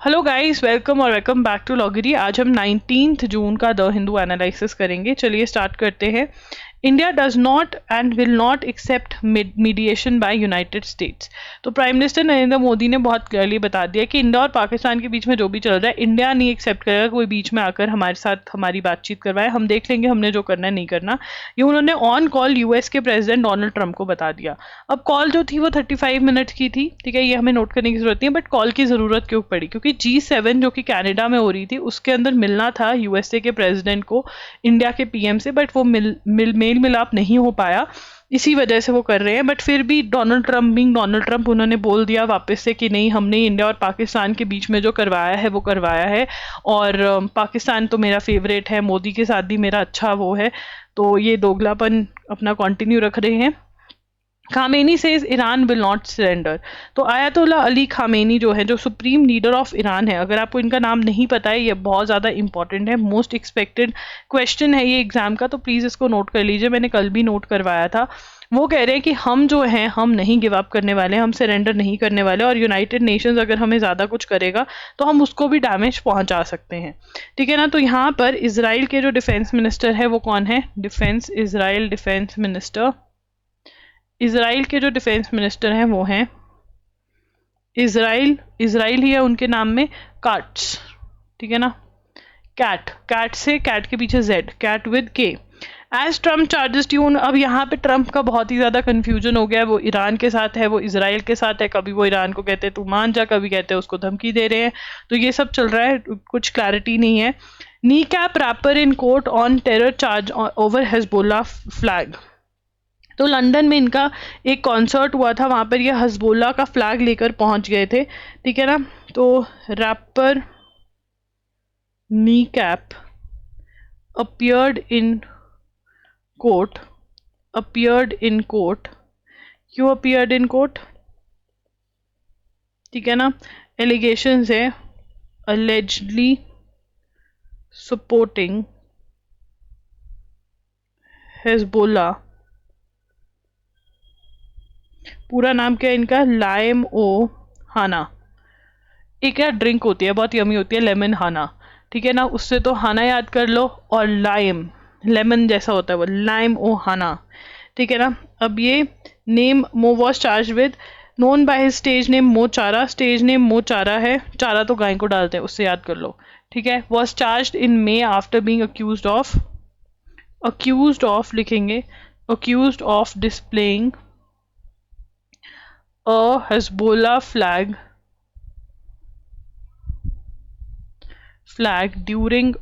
Hello guys, welcome back to लॉगरी। आज हम 19 जून का द हिंदू एनालिसिस करेंगे। चलिए स्टार्ट करते हैं। India does not and will not accept mediation by United States. तो प्राइम मिनिस्टर नरेंद्र मोदी ने बहुत क्लियरली बता दिया कि इंडिया और पाकिस्तान के बीच में जो भी चल रहा है, इंडिया नहीं एक्सेप्ट करेगा कोई बीच में आकर हमारे साथ हमारी बातचीत करवाए। हम देख लेंगे, हमने जो करना है नहीं करना। ये उन्होंने ऑन कॉल यूएस के प्रेसिडेंट डोनाल्ड ट्रंप को बता दिया। अब कॉल जो थी वो 35 मिनट की थी, ठीक है, ये हमें नोट करने की जरूरत नहीं है। बट कॉल की जरूरत क्यों पड़ी? क्योंकि G7 जो कि कनाडा में हो रही थी, उसके अंदर मिलना था यूएसए के प्रेसिडेंट को इंडिया के पीएम से, बट वो मेल मिलाप नहीं हो पाया। इसी वजह से वो कर रहे हैं। बट फिर भी डोनाल्ड ट्रंप उन्होंने बोल दिया वापस से कि नहीं, हमने इंडिया और पाकिस्तान के बीच में जो करवाया है वो करवाया है। और पाकिस्तान तो मेरा फेवरेट है, मोदी के साथ भी मेरा अच्छा वो है। तो ये दोगलापन अपना कंटिन्यू रख रहे हैं। Khamenei says Iran will not surrender. तो आयतुल्लाह अली खामेनी जो है, जो सुप्रीम लीडर ऑफ ईरान है, अगर आपको इनका नाम नहीं पता है, ये बहुत ज़्यादा इंपॉर्टेंट है, मोस्ट एक्सपेक्टेड क्वेश्चन है ये एग्जाम का, तो प्लीज़ इसको नोट कर लीजिए। मैंने कल भी नोट करवाया था। वो कह रहे हैं कि हम जो हैं, हम नहीं गिव अप करने वाले, हम सरेंडर नहीं करने वाले, और यूनाइटेड नेशंस अगर हमें ज़्यादा कुछ करेगा तो हम उसको भी डैमेज पहुंचा सकते हैं, ठीक है ना। तो यहाँ पर इसराइल के जो डिफेंस मिनिस्टर है वो कौन है? इसराइल डिफेंस मिनिस्टर, इसराइल के जो डिफेंस मिनिस्टर हैं वो हैं इसराइल ही है उनके नाम में, काट्स, ठीक है ना। कैट से, कैट के पीछे Z, cat with K. As Trump charges tune. अब यहाँ पे ट्रम्प का बहुत ही ज़्यादा कन्फ्यूजन हो गया है। वो ईरान के साथ है, वो इसराइल के साथ है। कभी वो ईरान को कहते हैं तू मान जा, कभी कहते हैं उसको धमकी दे रहे हैं। तो ये सब चल रहा है, कुछ क्लैरिटी नहीं है। Kneecap rapper in court on terror charge over Hezbollah flag. तो लंदन में इनका एक कॉन्सर्ट हुआ था, वहाँ पर ये हिजबुल्लाह का फ्लैग लेकर पहुँच गए थे, ठीक है ना। तो rapper Kneecap appeared in court, क्यों appeared in court? ठीक है ना। एलिगेशंस है allegedly supporting हिजबुल्लाह। पूरा नाम क्या है इनका? लाइम ओ हाना। एक यार ड्रिंक होती है, बहुत यमी होती है, लेमन हाना, ठीक है ना। उससे तो हाना याद कर लो, और लाइम लेमन जैसा होता है वो, लाइम ओ हाना, ठीक है ना। अब ये नेम मो was charge with known by his stage name मो चारा। स्टेज नेम मो चारा है, चारा तो गाय को डालते हैं, उससे याद कर लो, ठीक है। Was charge in May after being accused of लिखेंगे, accused of displaying a Hezbollah flag during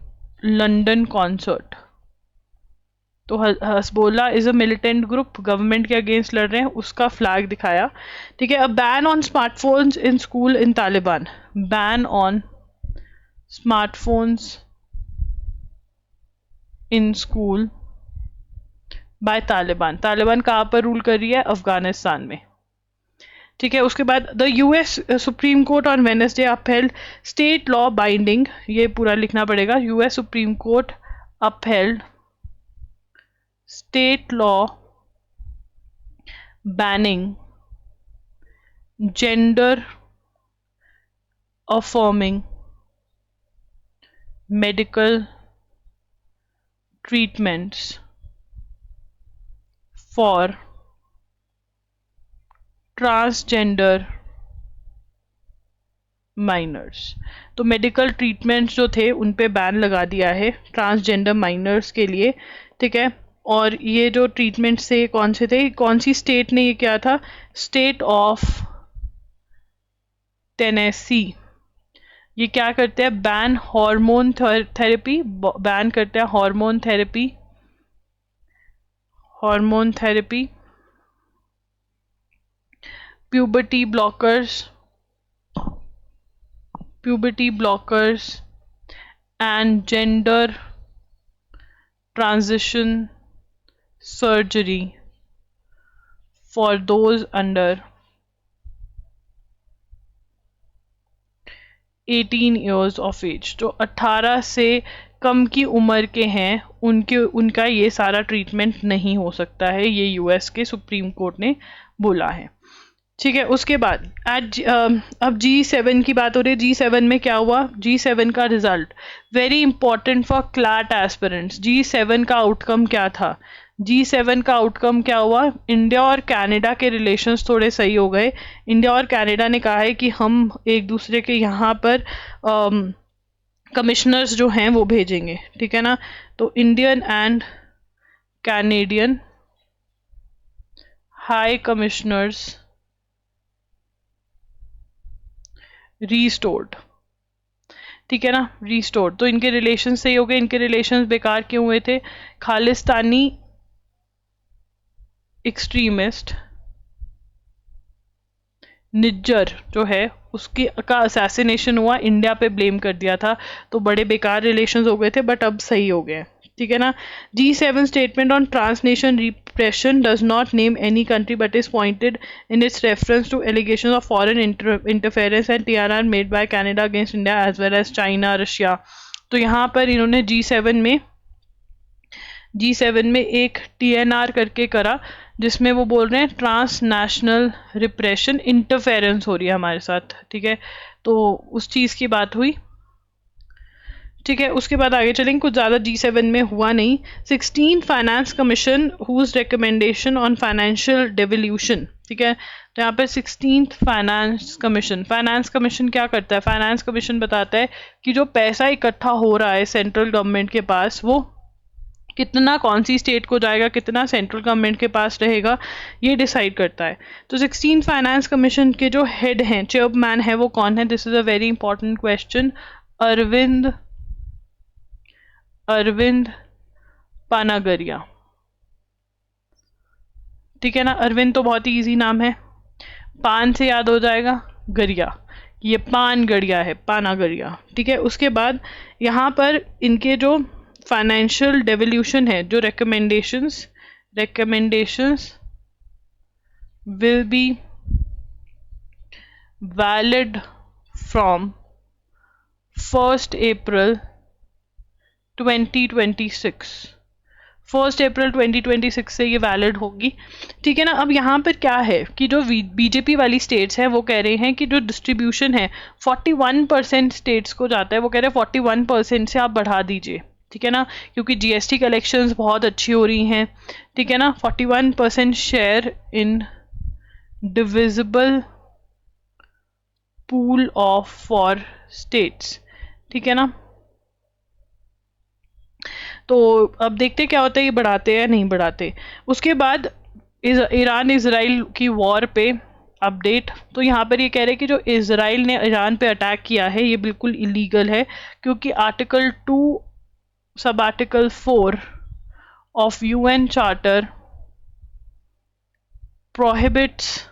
London concert. तो Hezbollah is a militant group, government के अगेंस्ट लड़ रहे हैं, उसका फ्लैग दिखाया, ठीक है। अब ban on smartphones in school in Taliban. Ban on smartphones in school by Taliban. Taliban कहाँ पर रूल कर रही है? अफगानिस्तान में, ठीक है। उसके बाद the US supreme court on Wednesday upheld state law binding, ये पूरा लिखना पड़ेगा। US supreme court upheld state law banning gender affirming medical treatments for transgender minors. तो मेडिकल ट्रीटमेंट्स जो थे उन पे बैन लगा दिया है ट्रांसजेंडर माइनर्स के लिए, ठीक है। और ये जो ट्रीटमेंट्स थे कौन से थे, कौन सी स्टेट ने ये किया था? State of Tennessee. ये क्या करते हैं? बैन हार्मोन थेरेपी, बैन करते हैं hormone therapy, puberty blockers and gender transition surgery for those under 18 years of age. जो 18 से कम की उम्र के हैं उनका ये सारा ट्रीटमेंट नहीं हो सकता है, ये यूएस के सुप्रीम कोर्ट ने बोला है। ठीक है, उसके बाद अब G7 की बात हो रही है। G7 में क्या हुआ, G7 का result very important for CLAT aspirants. G7 का आउटकम क्या था, G7 का आउटकम क्या हुआ, इंडिया और कनाडा के रिलेशंस थोड़े सही हो गए। इंडिया और कनाडा ने कहा है कि हम एक दूसरे के यहाँ पर कमिश्नर्स जो हैं वो भेजेंगे, ठीक है ना। तो Indian and Canadian high commissioners restored, ठीक है ना, रीस्टोर्ड। तो इनके रिलेशन सही हो गए। इनके रिलेशन बेकार क्यों हुए थे, खालिस्तानी एक्सट्रीमिस्ट निज्जर जो है उसकी का असैसिनेशन हुआ, इंडिया पे ब्लेम कर दिया था, तो बड़े बेकार रिलेशंस हो गए थे, बट अब सही हो गए, ठीक है ना। G7 statement on transnation repression does not name any country but is pointed in its reference to allegations of foreign interference and TRR made by Canada against India as well as China, Russia। तो यहाँ पर इन्होंने G7 में एक TNR करके करा, जिसमें वो बोल रहे हैं ट्रांस नेशनल रिप्रेशन इंटरफेरेंस हो रही है हमारे साथ, ठीक है। तो उस चीज़ की बात हुई, ठीक है। उसके बाद आगे चलेंगे, कुछ ज़्यादा G7 में हुआ नहीं। 16 finance commission whose recommendation on financial devolution, ठीक है। तो यहाँ पे 16th फाइनेंस कमीशन क्या करता है, फाइनेंस कमीशन बताता है कि जो पैसा इकट्ठा हो रहा है सेंट्रल गवर्नमेंट के पास, वो कितना कौन सी स्टेट को जाएगा, कितना सेंट्रल गवर्नमेंट के पास रहेगा, ये डिसाइड करता है। तो 16 फाइनेंस कमीशन के जो हेड हैं, चेयरमैन है, वो कौन है, this is a very important question, Arvind Panagariya, ठीक है ना। अरविंद तो बहुत ही इजी नाम है, पान से याद हो जाएगा, गरिया, ये पान गड़िया है, पानागरिया, ठीक है। उसके बाद यहाँ पर इनके जो फाइनेंशियल डेवल्यूशन है, जो recommendations will be valid from 1st April 2026, 1st April 2026 से ये वैलिड होगी, ठीक है ना। अब यहाँ पर क्या है कि जो बीजेपी वाली स्टेट्स हैं वो कह रहे हैं कि जो डिस्ट्रीब्यूशन है 41% स्टेट्स को जाता है, वो कह रहे हैं 41% से आप बढ़ा दीजिए, ठीक है ना, क्योंकि जीएसटी कलेक्शंस बहुत अच्छी हो रही हैं, ठीक है ना। 41% share in divisible pool of for states, ठीक है ना। तो अब देखते क्या होता है, ये बढ़ाते हैं या नहीं बढ़ाते। उसके बाद ईरान इजराइल की वॉर पे अपडेट। तो यहाँ पर ये कह रहे हैं कि जो इजराइल ने ईरान पे अटैक किया है ये बिल्कुल इलीगल है, क्योंकि article 2 sub article 4 of UN charter prohibits,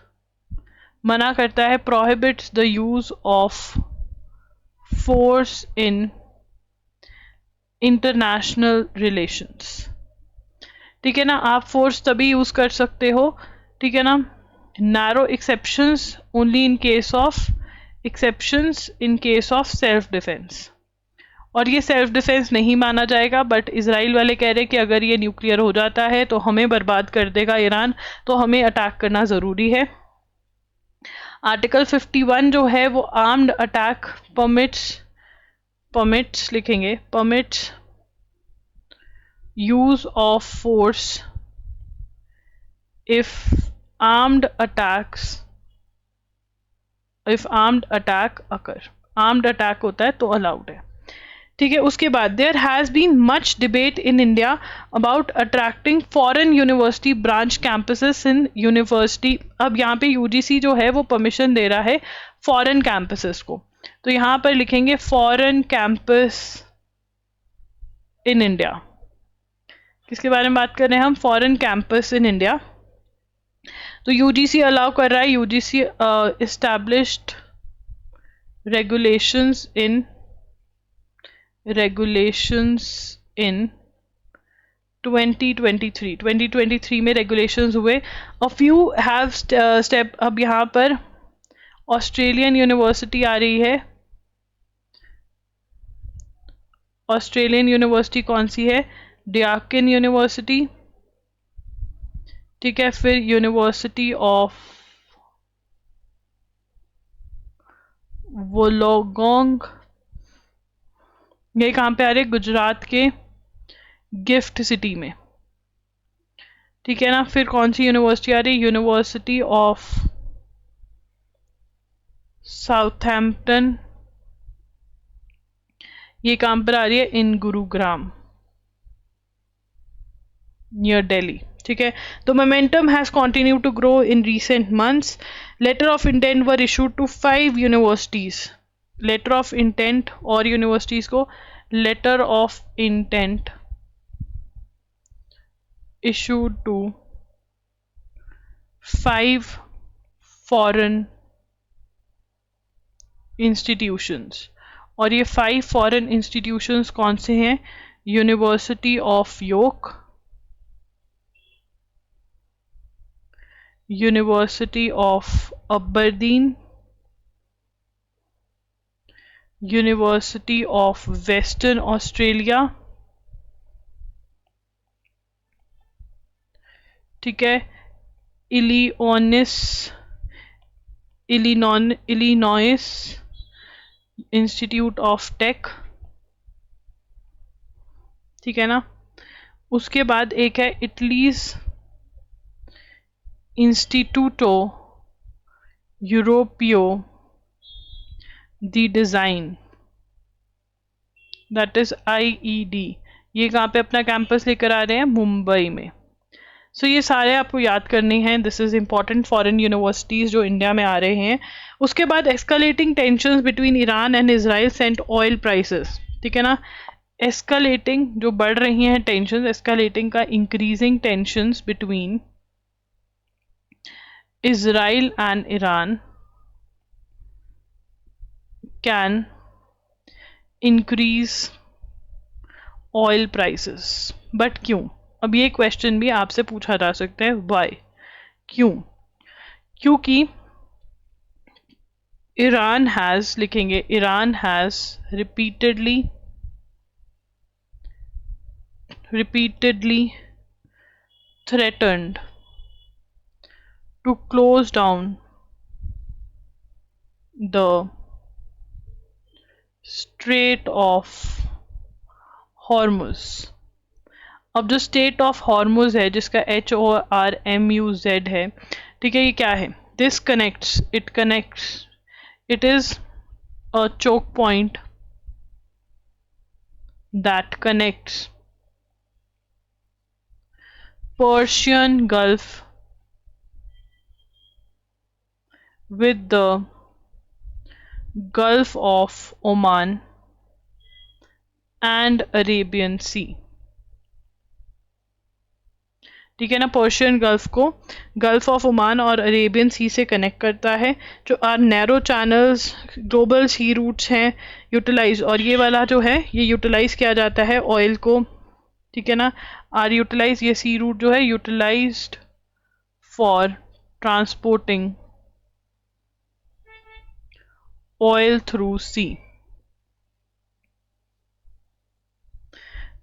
मना करता है, prohibits the use of force in international relations, ठीक है ना। आप फोर्स तभी यूज कर सकते हो, ठीक है ना, narrow exceptions only in case of self defence, और ये सेल्फ डिफेंस नहीं माना जाएगा। बट इजराइल वाले कह रहे हैं कि अगर ये न्यूक्लियर हो जाता है तो हमें बर्बाद कर देगा ईरान, तो हमें अटैक करना ज़रूरी है। आर्टिकल 51 जो है वो आर्म्ड अटैक परमिट्स लिखेंगे, permits use of force if armed attack occur, armed attack होता है तो अलाउड है, ठीक है। उसके बाद there has been much debate in India about attracting foreign university branch campuses in university. अब यहाँ पे यूजीसी जो है वो परमिशन दे रहा है फॉरेन कैंपसेस को, तो यहाँ पर लिखेंगे फॉरेन कैंपस इन इंडिया। किसके बारे में बात कर रहे हैं हम, फॉरेन कैंपस इन इंडिया। तो यूजीसी अलाउ कर रहा है, यूजीसी एस्टैब्लिश्ड रेगुलेशंस इन 2023 में रेगुलेशंस हुए। अ फ्यू हैव स्टेप, अब यहाँ पर ऑस्ट्रेलियन यूनिवर्सिटी आ रही है, ऑस्ट्रेलियन यूनिवर्सिटी कौन सी है, डियाकिन यूनिवर्सिटी, ठीक है। फिर यूनिवर्सिटी ऑफ वोलोगोंग, ये कहाँ पे आ रहे हैं? गुजरात के गिफ्ट सिटी में, ठीक है ना। फिर कौन सी यूनिवर्सिटी आ रही है? यूनिवर्सिटी ऑफ साउथहैम्पटन, ये कहाँ पर आ रही है? इन गुरुग्राम, नियर दिल्ली, ठीक है। तो momentum has continue to grow in recent months. Letter of intent were issued to 5 universities. Letter of intent और यूनिवर्सिटीज को letter of intent issued to 5 foreign institutions, और ये 5 foreign institutions कौन से हैं? University of York, university of Aberdeen, university of western Australia, ठीक है, Illinois institute of take, ठीक है ना। उसके बाद एक है Italy's Istituto Europeo di Design, that is IED। ये कहाँ पे अपना कैंपस लेकर आ रहे हैं? मुंबई में। सो ये सारे आपको याद करनी हैं। This is important foreign universities जो इंडिया में आ रहे हैं। उसके बाद escalating tensions between Iran and Israel sent oil prices, ठीक है ना। एस्केलेटिंग जो बढ़ रही हैं टेंशंस, एस्केलेटिंग का increasing tensions between Israel and Iran can increase oil prices, but क्यों? अब ये क्वेश्चन भी आपसे पूछा जा सकता है, वाई, क्यों? क्योंकि ईरान हैज, लिखेंगे Iran has repeatedly threatened to close down the Strait of Hormuz। अब जो स्टेट ऑफ हॉर्मुज है जिसका HORMUZ है, ठीक है, ये क्या है? This connects, it is a choke point that connects Persian Gulf with the Gulf of Oman and Arabian Sea, ठीक है ना। पर्शियन गल्फ को गल्फ ऑफ ओमान और अरेबियन सी से कनेक्ट करता है। जो are narrow channels, global sea routes हैं यूटिलाइज, और ये वाला जो है ये यूटिलाइज किया जाता है ऑयल को, ठीक है ना। आर यूटिलाइज, ये सी रूट जो है utilized for transporting oil through sea.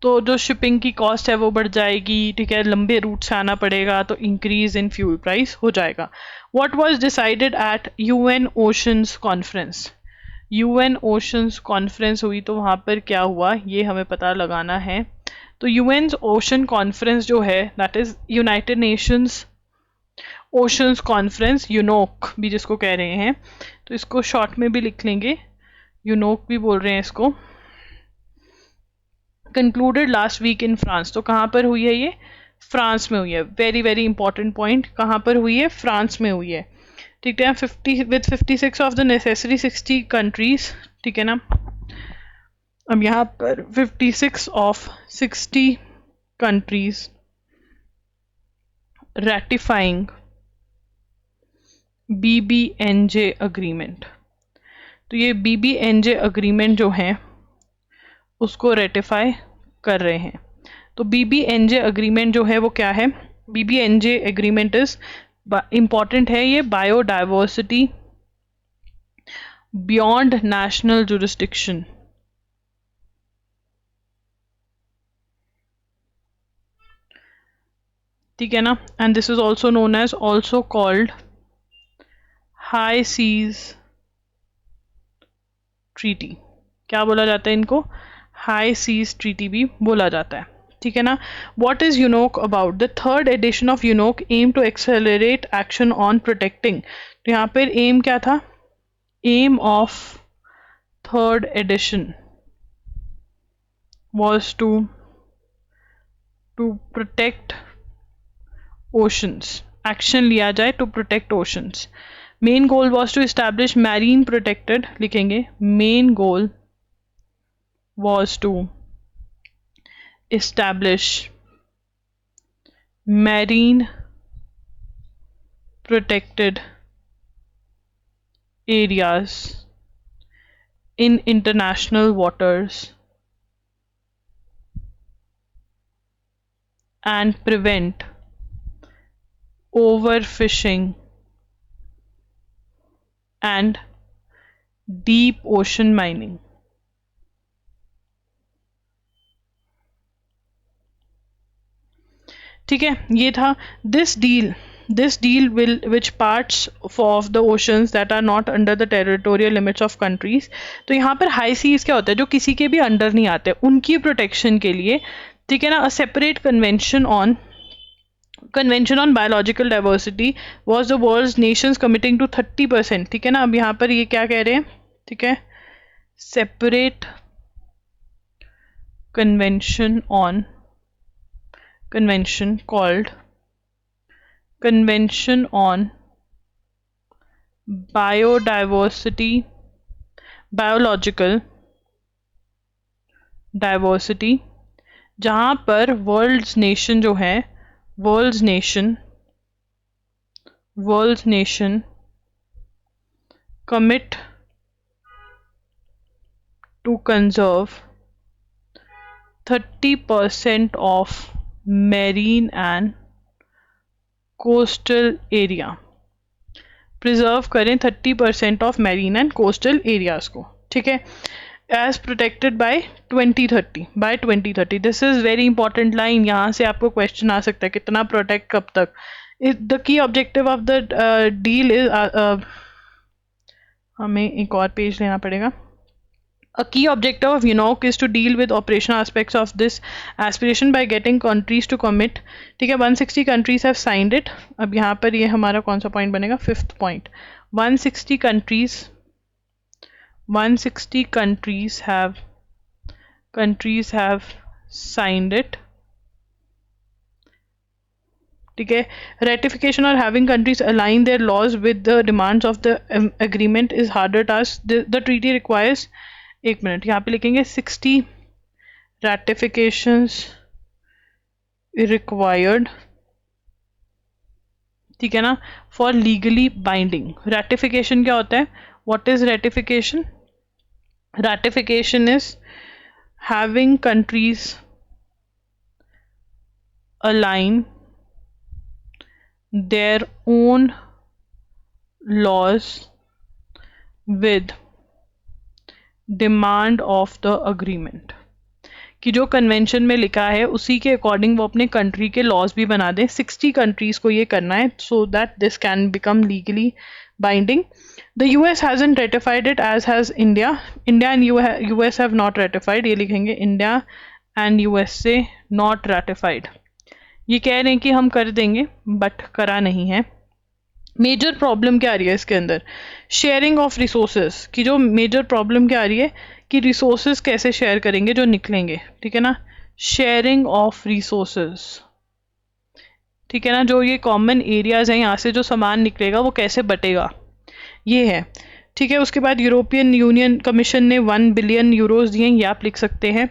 तो जो शिपिंग की कॉस्ट है वो बढ़ जाएगी, ठीक है, लंबे रूट से आना पड़ेगा, तो इंक्रीज इन फ्यूल प्राइस हो जाएगा। What was decided at UN oceans conference? UN oceans conference हुई तो वहाँ पर क्या हुआ ये हमें पता लगाना है। तो UN ओशन कॉन्फ्रेंस जो है that is United Nations Oceans Conference, UNOC भी जिसको कह रहे हैं, तो इसको शॉर्ट में भी लिख लेंगे, यूनोक भी बोल रहे हैं इसको। Concluded last week in France, तो कहाँ पर हुई है ये? फ्रांस में हुई है। वेरी वेरी इंपॉर्टेंट पॉइंट, कहाँ पर हुई है? फ्रांस में हुई है, ठीक है। 56 ऑफ द नेसेसरी 60 कंट्रीज, ठीक है ना। अब यहाँ पर 56 ऑफ 60 कंट्रीज रैटिफाइंग BBNJ अग्रीमेंट। तो ये BBNJ अग्रीमेंट जो है उसको रेटिफाई कर रहे हैं। तो BBNJ अग्रीमेंट जो है वो क्या है? BBNJ एग्रीमेंट इज इंपॉर्टेंट है, ये बायोडाइवर्सिटी बियॉन्ड नेशनल जुरिस्डिक्शन, ठीक है ना। And this is also known as, also called high seas treaty, क्या बोला जाता है इनको? हाई सीज ट्रीटी भी बोला जाता है, ठीक है ना। What is UNOC about? The third edition of UNOC aim to accelerate action on protecting. तो यहाँ पर एम क्या था? Aim of third edition was to protect oceans, action लिया जाए to protect oceans. Main goal was to establish marine protected, लिखेंगे main goal was to establish marine protected areas in international waters and prevent overfishing and deep ocean mining. ठीक है, ये था this deal will which parts of the oceans that are not under the territorial limits of countries. तो यहाँ पर high seize क्या होता है? जो किसी के भी अंडर नहीं आते, उनकी प्रोटेक्शन के लिए, ठीक है ना, a separate convention on biological diversity was the world's nations committing to 30%, ठीक है ना। अब यहाँ पर ये क्या कह रहे हैं, ठीक है, separate convention called Convention on Biological Diversity, जहाँ पर वर्ल्ड्स नेशन जो है, world's nation commit to conserve 30% of marine and coastal area, preserve करें 30% of marine and coastal areas को, ठीक है, as protected by 2030। This is very important line, यहाँ से आपको क्वेश्चन आ सकता है कितना प्रोटेक्ट, कब तक। The key objective of the deal is, हमें एक और पेज लेना पड़ेगा। A key objective of UNOC is to deal with operational aspects of this aspiration by getting countries to commit, ठीक है। 160 countries have signed it। अब यहाँ पर ये हमारा कौन सा पॉइंट बनेगा? 5th point. 160 countries have signed it, ठीक है। Ratification or having countries align their laws with the demands of the agreement is harder task. The treaty requires, एक मिनट, यहाँ पे लिखेंगे 60 ratifications required, ठीक है ना, फॉर लीगली बाइंडिंग। ratification क्या होता है? What is ratification? Ratification is having countries align their own laws with demand of the agreement, कि जो कन्वेंशन में लिखा है उसी के अकॉर्डिंग वो अपने कंट्री के लॉज भी बना दें। 60 कंट्रीज को ये करना है so that this can become legally binding. The US hasn't ratified it as has India and US have not ratified, ये लिखेंगे India and USA not ratified. ये कह रहे हैं कि हम कर देंगे बट करा नहीं है। मेजर प्रॉब्लम क्या आ रही है इसके अंदर? शेयरिंग ऑफ रिसोर्सेज की जो मेजर प्रॉब्लम क्या आ रही है कि रिसोर्सेज कैसे शेयर करेंगे जो निकलेंगे, ठीक है ना, शेयरिंग ऑफ रिसोर्सेज, ठीक है ना, जो ये कॉमन एरियाज हैं यहाँ से जो सामान निकलेगा वो कैसे बटेगा, ये है, ठीक है। उसके बाद यूरोपियन यूनियन कमीशन ने 1 बिलियन यूरोज दिए, ये आप लिख सकते हैं,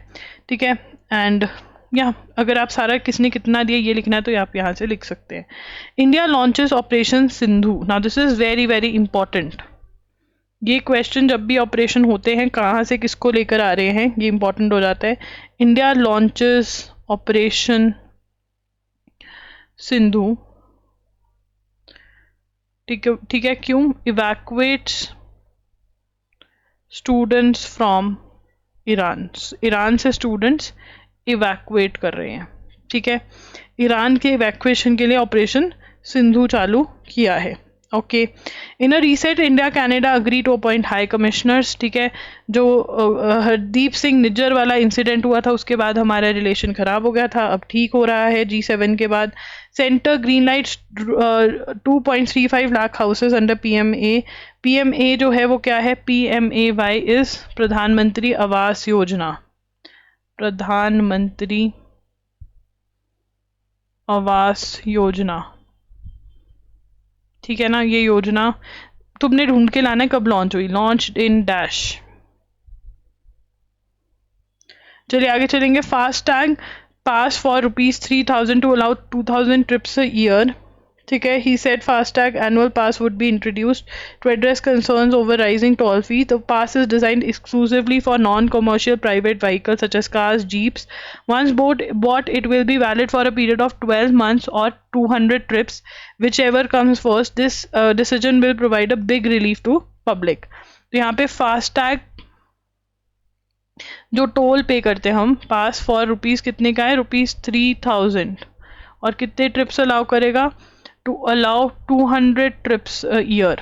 ठीक है। एंड या अगर आप सारा किसने कितना दिया ये लिखना है तो आप यहाँ से लिख सकते हैं। India launches operation Sindhu. Now this is very very important. ये क्वेश्चन जब भी ऑपरेशन होते हैं कहाँ से किसको लेकर आ रहे हैं ये इंपॉर्टेंट हो जाता है। इंडिया लॉन्चेस ऑपरेशन सिंधु, ठीक है, क्यों? इवैक्यूएट्स स्टूडेंट्स फ्रॉम ईरान, ईरान से स्टूडेंट्स इवैक्यूएट कर रहे हैं, ठीक है। ईरान के इवैक्यूएशन के लिए ऑपरेशन सिंधु चालू किया है। Okay, in a recent India Canada agree to appoint high commissioners, ठीक है। जो हरदीप सिंह निज्जर वाला इंसिडेंट हुआ था उसके बाद हमारा रिलेशन खराब हो गया था, अब ठीक हो रहा है G7 के बाद। Centre green light 2.35 lakh houses under PMA। PMA जो है वो क्या है? PMAY इज प्रधानमंत्री आवास योजना, प्रधानमंत्री आवास योजना, ठीक है ना। ये योजना तुमने ढूंढ के लाना है कब लॉन्च हुई, लॉन्च इन डैश। चलिए आगे चलेंगे। FASTag pass for ₹3,000 to allow 2,000 trips a year, ठीक है। He said FASTag annual pass would be introduced to address concerns over rising toll fee. The pass is designed exclusively for non-commercial private vehicles such as cars, jeeps. Once bought, it will be valid for a period of 12 months or 200 trips, whichever comes first. This decision will provide a big relief to public. तो यहाँ पे fast tag जो toll पे करते हैं हम, पास for rupees कितने का है? ₹3,000, और कितने ट्रिप्स अलाउ करेगा? To allow 200 trips a year,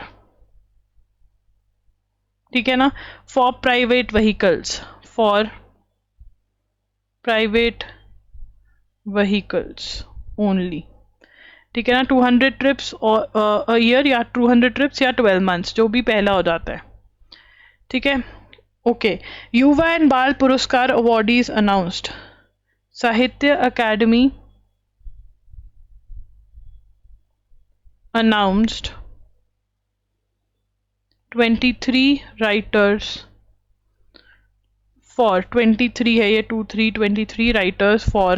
ठीक है ना। For private vehicles, for private vehicles only, ठीक है ना। 200 ट्रिप्स अ ईयर, या 200 ट्रिप्स, या 12 मंथ्स, जो भी पहला हो जाता है, ठीक है। ओके, युवा एंड बाल पुरस्कार अवॉर्डीज अनाउंस्ड। साहित्य अकादमी announced 23 writers for 23 है ये 23 writers for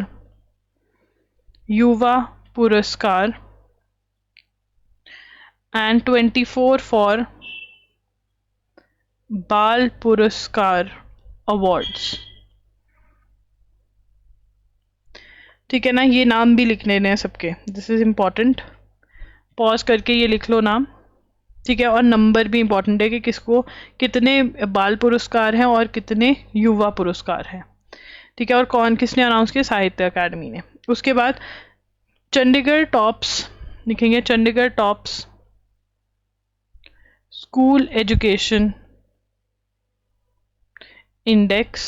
युवा पुरस्कार and 24 for बाल पुरस्कार अवार्ड्स, ठीक है ना। ये नाम भी लिख लेने हैं सबके, दिस इज इम्पॉर्टेंट। पॉज करके ये लिख लो नाम, ठीक है। और नंबर भी इम्पॉर्टेंट है कि किसको कितने बाल पुरस्कार हैं और कितने युवा पुरस्कार हैं, ठीक है। और कौन किसने अनाउंस किया? साहित्य अकादमी ने। उसके बाद चंडीगढ़ टॉप्स लिखेंगे, Chandigarh tops school education index,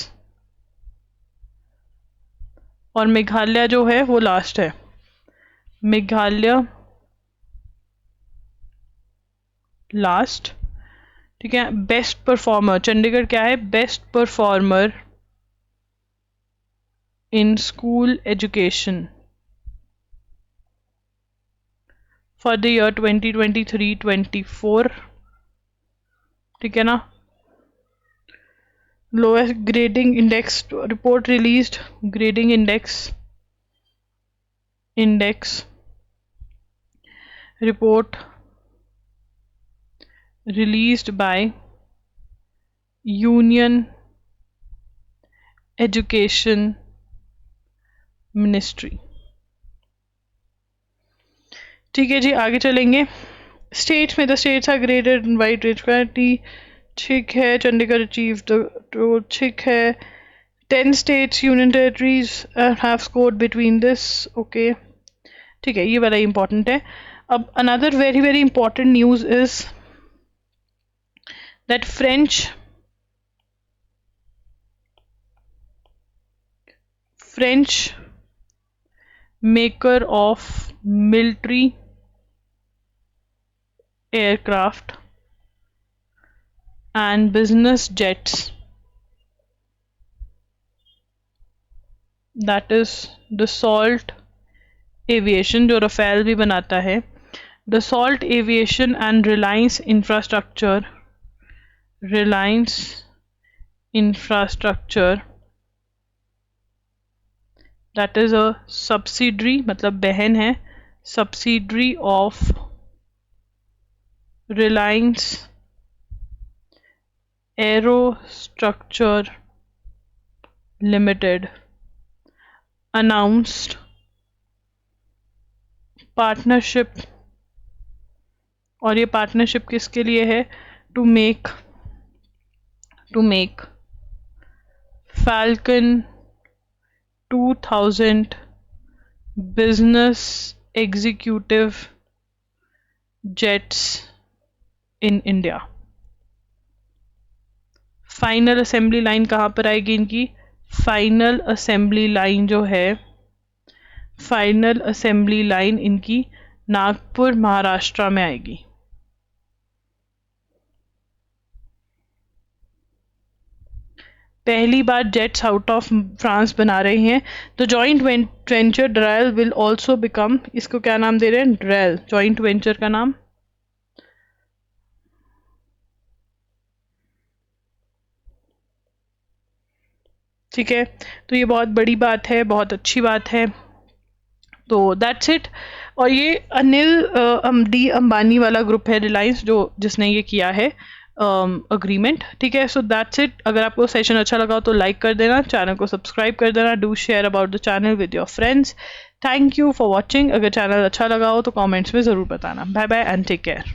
और मेघालय जो है वो लास्ट है, मेघालय लास्ट, ठीक है। बेस्ट परफॉर्मर चंडीगढ़ क्या है? Best performer in school education for the year 2023-24, ठीक है ना। Lowest grading index report released, grading index report released by Union Education Ministry, ठीक है जी। आगे चलेंगे। स्टेट्स में the states are graded in wide range quality, ठीक है। चंडीगढ़ अचीव द, ठीक है। 10 states union territories have scored between this, okay, ठीक है। ये वाला इंपॉर्टेंट है। अब another very very important news is that French maker of military aircraft and business jets, that is Dassault Aviation, जो रफेल भी बनाता है, Dassault Aviation and Reliance Infrastructure, that is a subsidiary, मतलब बहन है, subsidiary of Reliance Aerostructure Limited, announced partnership, और ये partnership किसके लिए है? To make Falcon 2000 business executive jets in India. Final assembly line कहाँ पर आएगी इनकी? फाइनल असेंबली लाइन जो है, फाइनल असेंबली लाइन इनकी नागपुर महाराष्ट्र में आएगी। पहली बार जेट्स आउट ऑफ फ्रांस बना रहे हैं, तो joint venture DRAL will also become, इसको क्या नाम दे रहे हैं? ड्रेल, जॉइंट वेंचर का नाम। ठीक है, तो ये बहुत बड़ी बात है, बहुत अच्छी बात है। तो दैट्स इट। और ये अनिल डी अंबानी वाला ग्रुप है रिलायंस, जो जिसने ये किया है अग्रीमेंट। ठीक है, सो दैट्स इट। अगर आपको सेशन अच्छा लगा हो तो लाइक कर देना, चैनल को सब्सक्राइब कर देना, do share about the channel with your friends. Thank you for watching. अगर चैनल अच्छा लगा हो तो कॉमेंट्स में ज़रूर बताना। Bye bye and take care.